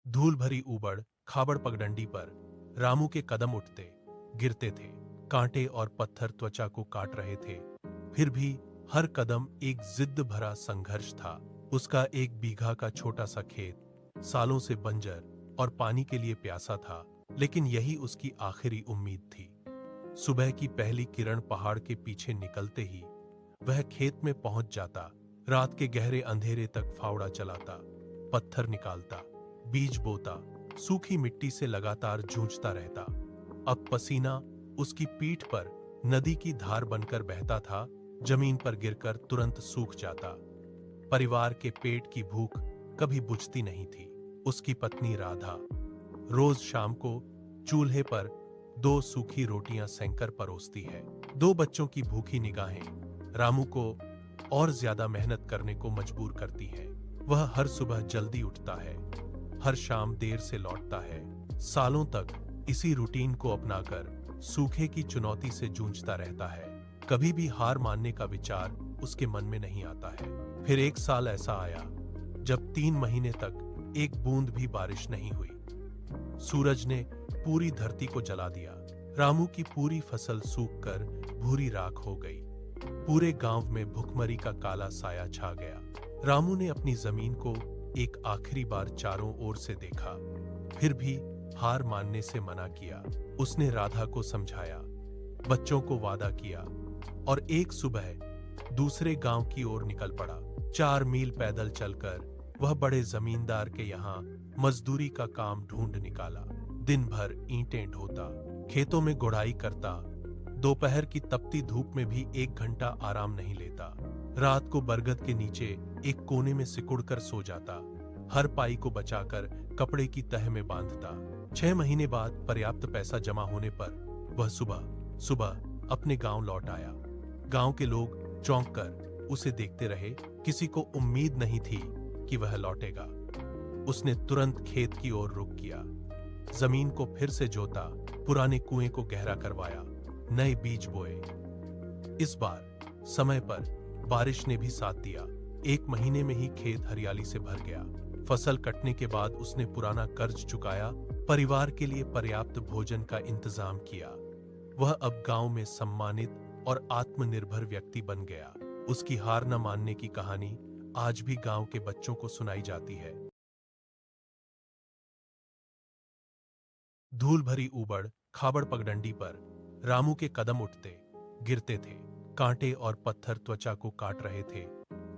धूल भरी ऊबड़ खाबड़ पगडंडी पर रामू के कदम उठते गिरते थे। कांटे और पत्थर त्वचा को काट रहे थे, फिर भी हर कदम एक जिद्द भरा संघर्ष था। उसका 1 बीघा का छोटा सा खेत सालों से बंजर और पानी के लिए प्यासा था, लेकिन यही उसकी आखिरी उम्मीद थी। सुबह की पहली किरण पहाड़ के पीछे निकलते ही वह खेत में पहुंच जाता। रात के गहरे अंधेरे तक फावड़ा चलाता, पत्थर निकालता, बीज बोता, सूखी मिट्टी से लगातार जूझता रहता। अब पसीना उसकी पीठ पर नदी की धार बनकर बहता था, जमीन पर गिरकर तुरंत सूख जाता। परिवार के पेट की भूख कभी बुझती नहीं थी। उसकी पत्नी राधा रोज शाम को चूल्हे पर 2 सूखी रोटियां सेंकर परोसती है। 2 बच्चों की भूखी निगाहें रामू को और ज्यादा मेहनत करने को मजबूर करती हैं। वह हर सुबह जल्दी उठता है, हर शाम देर से लौटता है। सालों तक इसी रूटीन को अपनाकर सूखे की चुनौती से जूझता रहता है। कभी भी हार मानने का विचार उसके मन में नहीं आता है। फिर एक साल ऐसा आया जब 3 महीने तक एक बूंद भी बारिश नहीं हुई। सूरज ने पूरी धरती को जला दिया। रामू की पूरी फसल सूखकर भूरी राख हो गई। पूरे गांव में भुखमरी का काला साया छा गया। रामू ने अपनी जमीन को एक आखिरी बार चारों ओर से देखा, फिर भी हार मानने से मना किया। उसने राधा को समझाया, बच्चों को वादा किया और एक सुबह दूसरे गांव की ओर निकल पड़ा। 4 मील पैदल चलकर वह बड़े जमींदार के यहाँ मजदूरी का काम ढूंढ निकाला। दिन भर ईंटें ढोता, खेतों में गुड़ाई करता, दोपहर की तपती धूप में भी 1 घंटा आराम नहीं लेता। रात को बरगद के नीचे एक कोने में सिकुड़कर सो जाता, हर पाई को बचाकर कपड़े की तह में बांधता। 6 महीने बाद पर्याप्त पैसा जमा होने पर वह सुबह सुबह अपने गांव लौट आया। गांव के लोग चौंक कर उसे देखते रहे। किसी को उम्मीद नहीं थी कि वह लौटेगा। उसने तुरंत खेत की ओर रुख किया, जमीन को फिर से जोता, पुराने कुएं को गहरा करवाया, नए बीज बोए। इस बार समय पर बारिश ने भी साथ दिया। 1 महीने में ही खेत हरियाली से भर गया। फसल कटने के बाद उसने पुराना कर्ज चुकाया, परिवार के लिए पर्याप्त भोजन का इंतजाम किया। वह अब गांव में सम्मानित और आत्मनिर्भर व्यक्ति बन गया। उसकी हार न मानने की कहानी आज भी गांव के बच्चों को सुनाई जाती है। धूल भरी ऊबड़ खाबड़ पगडंडी पर रामू के कदम उठते गिरते थे। कांटे और पत्थर त्वचा को काट रहे थे,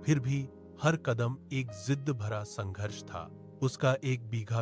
फिर भी हर कदम एक जिद्द भरा संघर्ष था। उसका 1 बीघा